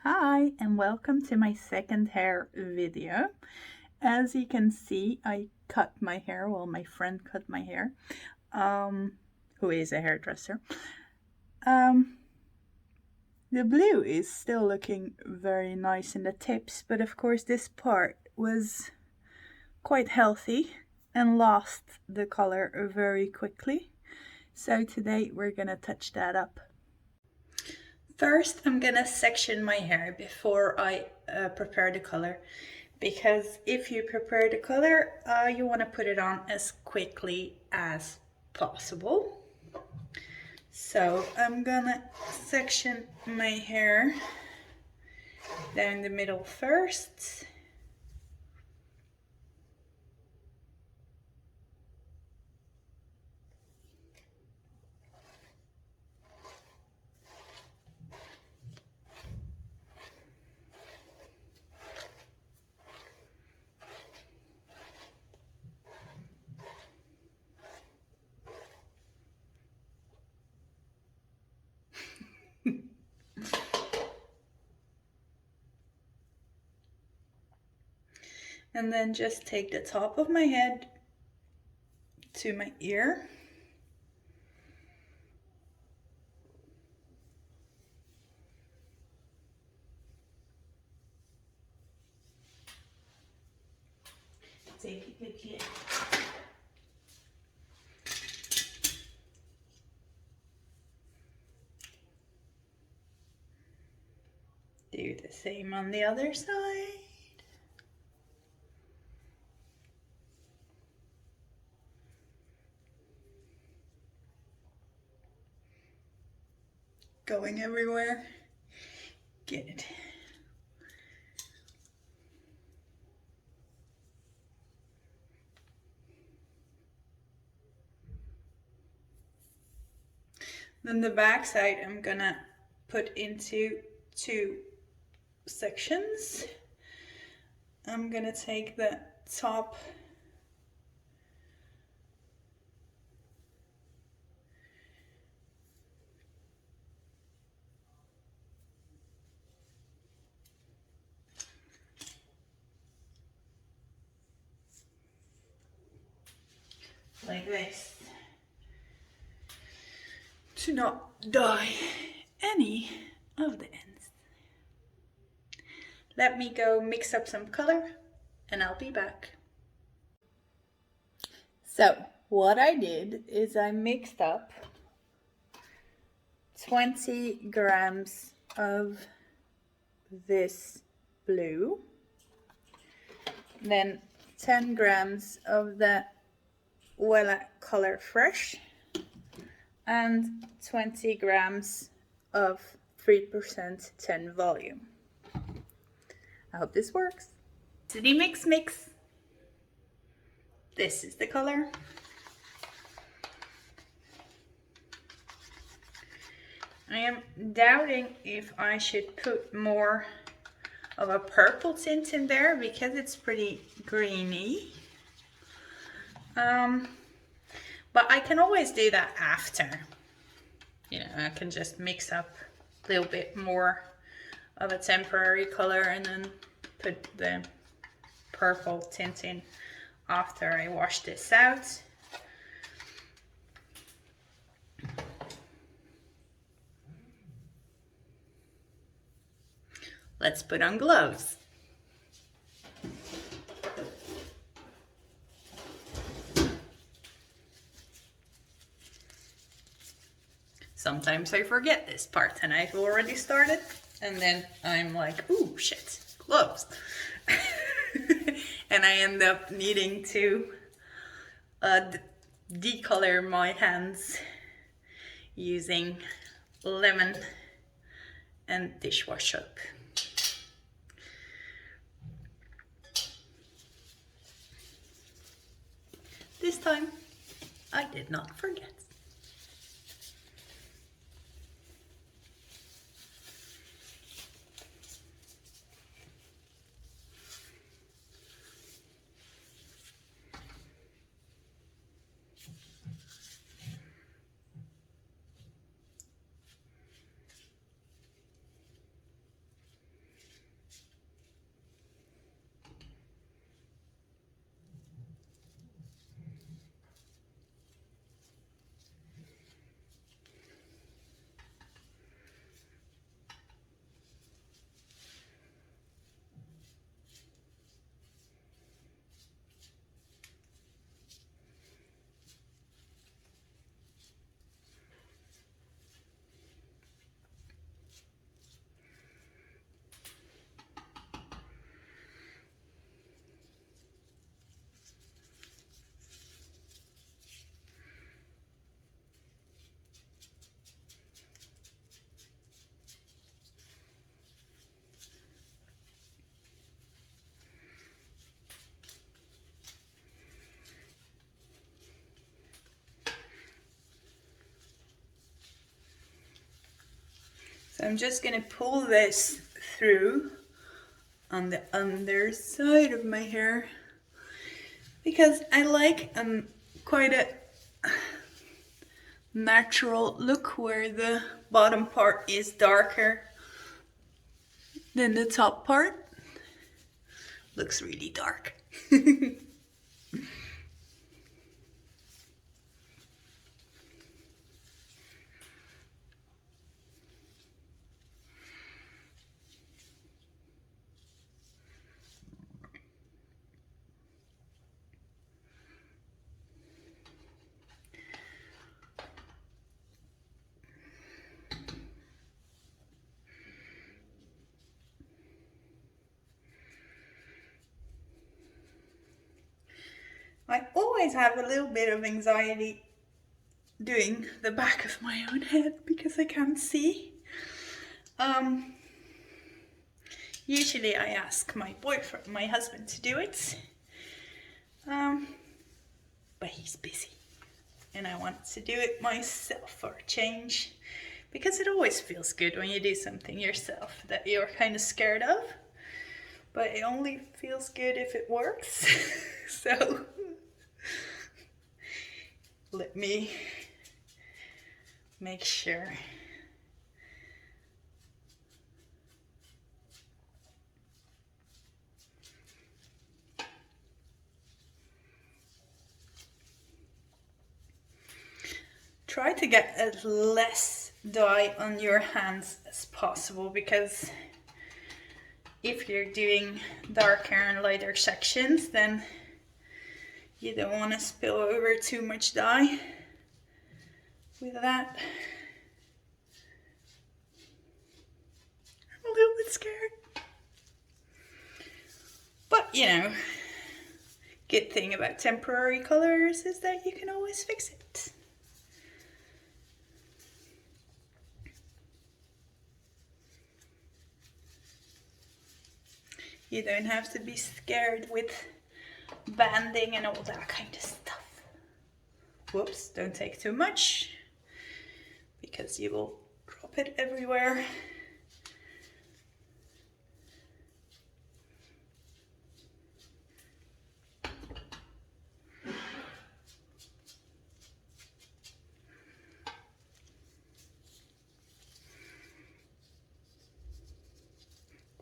Hi and welcome to my second hair video. As you can see, I cut my hair, well my friend cut my hair, who is a hairdresser. The blue is still looking very nice in the tips, but of course this part was quite healthy and lost the color very quickly. So today we're gonna touch that up. First, I'm gonna section my hair before I prepare the color, because if you prepare the color, you want to put it on as quickly as possible. So I'm gonna section my hair down the middle first. And then just take the top of my head to my ear. Take a good clip. Do the same on the other side. Going everywhere. Good. Then the back side I'm gonna put into two sections. I'm gonna take the top like this to not dye any of the ends. Let me go mix up some color and I'll be back. So what I did is I mixed up 20 grams of this blue, then 10 grams of the Wella Color Fresh, and 20 grams of 3% 10 volume. I hope this works. City mix. This is the color. I am doubting if I should put more of a purple tint in there because it's pretty greeny. But I can always do that after. You know, I can just mix up a little bit more of a temporary color and then put the purple tint in after I wash this out. Let's put on gloves. Sometimes I forget this part and I've already started and then I'm like, ooh, shit, gloves. And I end up needing to decolor my hands using lemon and dishwash soap. This time, I did not forget. So I'm just gonna pull this through on the underside of my hair because I like quite a natural look where the bottom part is darker than the top part. Looks really dark. I always have a little bit of anxiety doing the back of my own head because I can't see. Usually I ask my boyfriend, my husband, to do it, but he's busy and I want to do it myself for a change because it always feels good when you do something yourself that you're kind of scared of, but it only feels good if it works. So let me make sure. Try to get as less dye on your hands as possible, because if you're doing darker and lighter sections, then you don't want to spill over too much dye with that. I'm a little bit scared. But you know, good thing about temporary colors is that you can always fix it. You don't have to be scared with banding and all that kind of stuff. Whoops, don't take too much because you will drop it everywhere.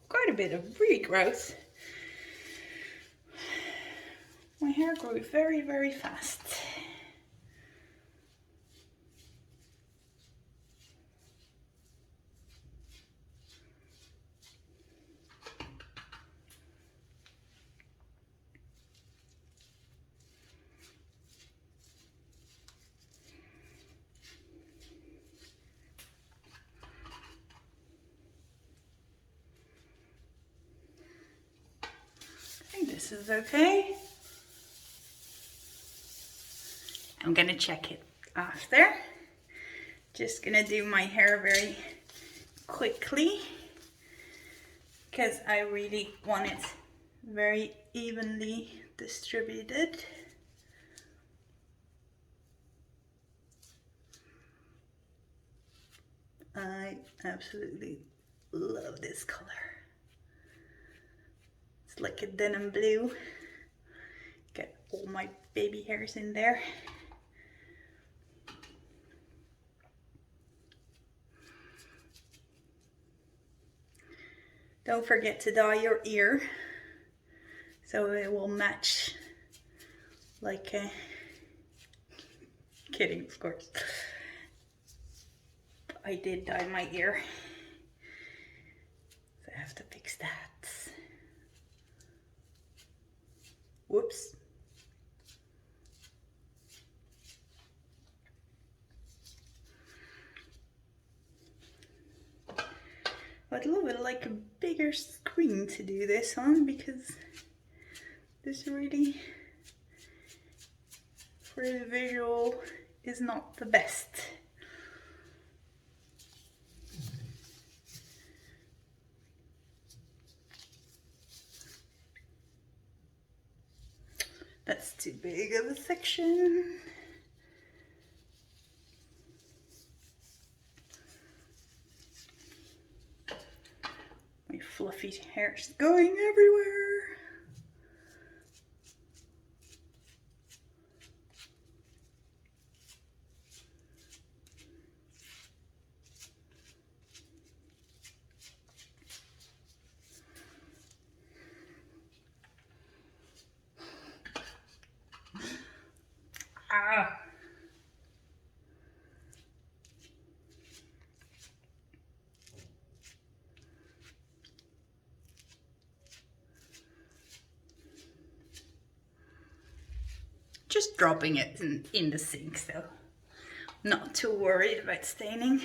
Quite a bit of regrowth. My hair grew very, very fast. I think this is okay. I'm gonna check it after. Just gonna do my hair very quickly because I really want it very evenly distributed. I absolutely love this color. It's like a denim blue. Get all my baby hairs in there. Don't forget to dye your ear so it will match like a... Kidding, of course. I did dye my ear, so I have to fix that. Whoops. I'd love it like a bigger screen to do this on, because this really, for the visual, is not the best. That's too big of a section. fluffy hair is going everywhere. Ah. Just dropping it in the sink, so not too worried about staining.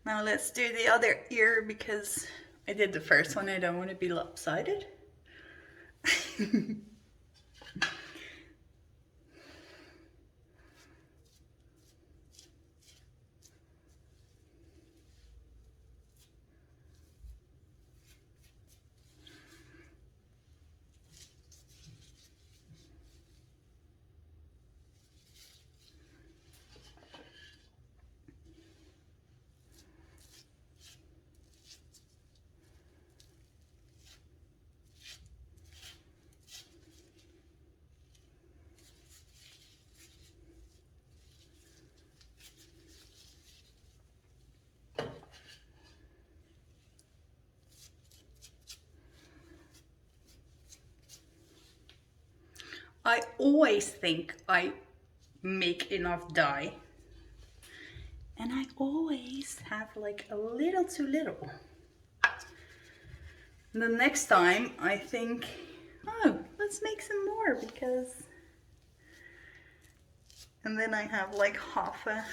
Now let's do the other ear, because I did the first one, I don't want to be lopsided. I always think I make enough dye, and I always have like a little too little. The next time I think, oh, let's make some more, because, and then I have like half a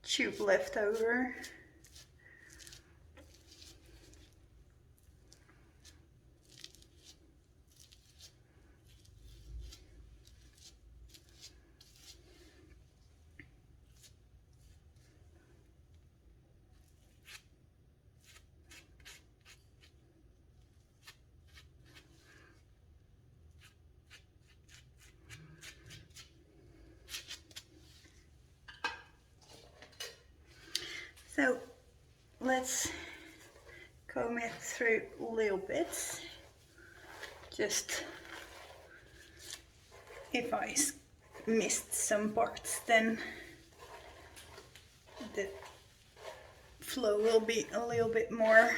tube left over. So let's comb it through little bits. Just if I missed some parts, then the flow will be a little bit more.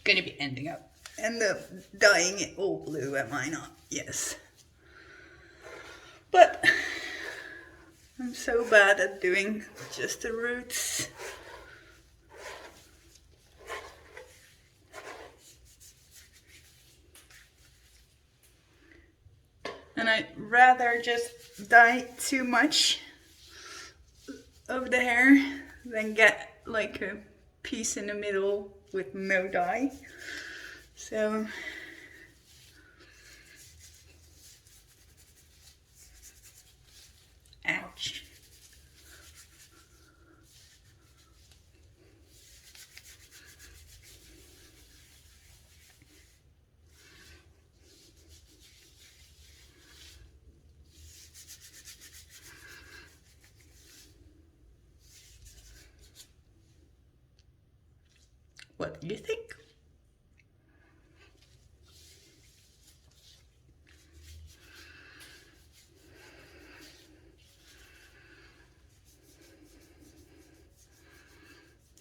Gonna be ending up dyeing it all blue, am I not? Yes. But I'm so bad at doing just the roots. And I'd rather just dye too much of the hair than get like a piece in the middle with no dye. So ouch. What do you think?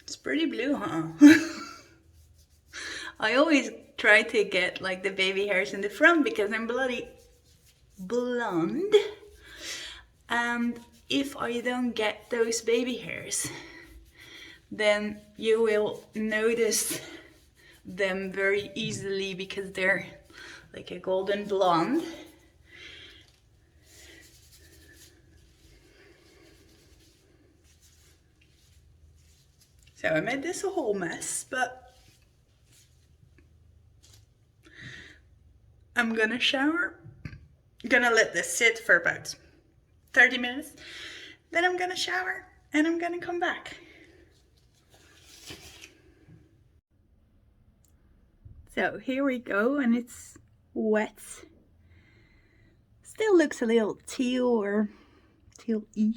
It's pretty blue, huh? I always try to get like the baby hairs in the front because I'm bloody blonde. And if I don't get those baby hairs, then you will notice them very easily because they're like a golden blonde. So I made this a whole mess, but I'm gonna shower. I'm gonna let this sit for about 30 minutes. Then I'm gonna shower and I'm gonna come back. So here we go, and it's wet. Still looks a little teal or teal-y,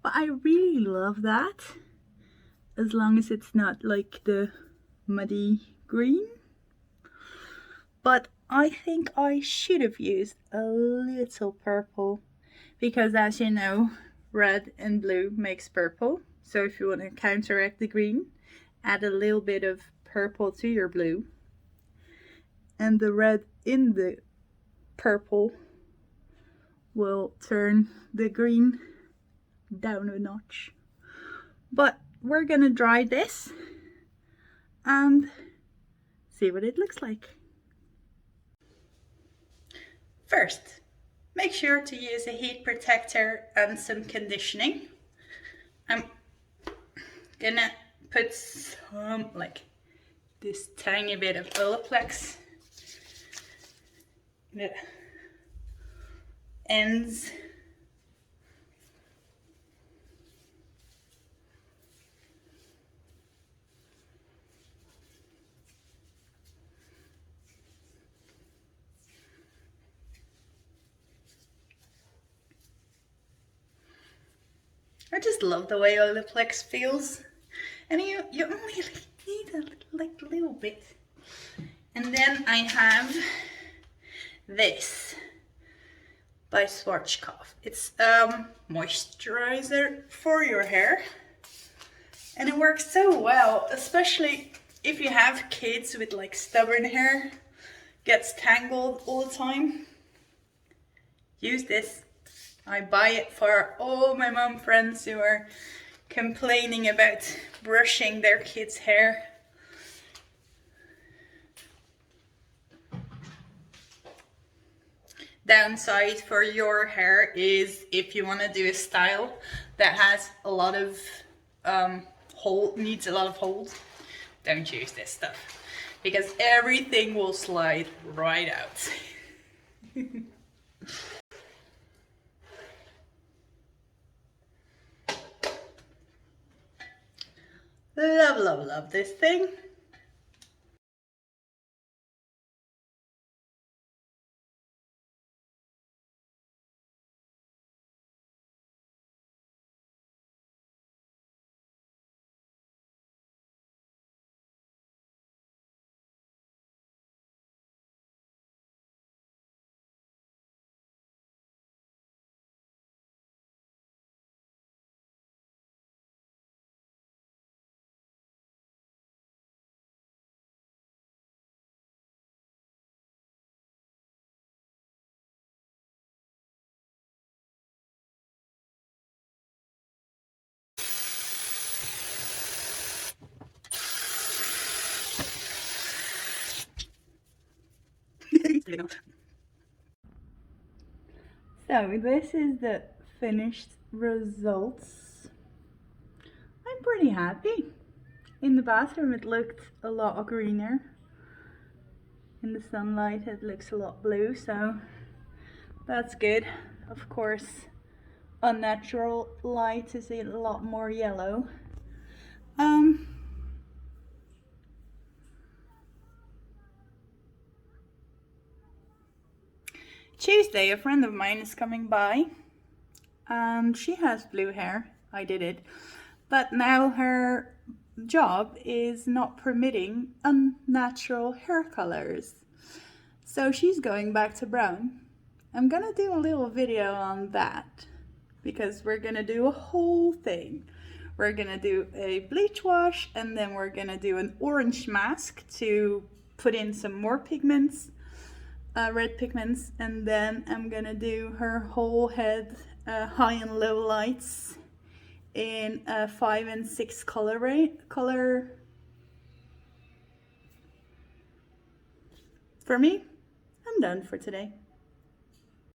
but I really love that, as long as it's not like the muddy green. But I think I should have used a little purple, because as you know, red and blue makes purple. So if you want to counteract the green, add a little bit of purple to your blue, and the red in the purple will turn the green down a notch. But we're gonna dry this and see what it looks like. First, make sure to use a heat protector and some conditioning. I'm gonna put some, like this tiny bit of Olaplex in the ends. I just love the way Olaplex feels, and you only need a little bit. And then I have this by Schwarzkopf. It's moisturizer for your hair, and it works so well, especially if you have kids with like stubborn hair, gets tangled all the time. Use this. I buy it for all my mom friends who are complaining about brushing their kids' hair. Downside for your hair is if you want to do a style that has a lot of needs a lot of hold, don't use this stuff, because everything will slide right out. Love, love, love this thing. So this is the finished results. I'm pretty happy. In the bathroom it looked a lot greener. In the sunlight it looks a lot blue, so that's good. Of course, unnatural light is a lot more yellow. Tuesday, a friend of mine is coming by, and she has blue hair. I did it, but now her job is not permitting unnatural hair colors, so she's going back to brown. I'm gonna do a little video on that, because we're gonna do a whole thing. We're gonna do a bleach wash, and then we're gonna do an orange mask to put in some more pigments, red pigments, and then I'm gonna do her whole head high and low lights in 5 and 6 color. For me, I'm done for today.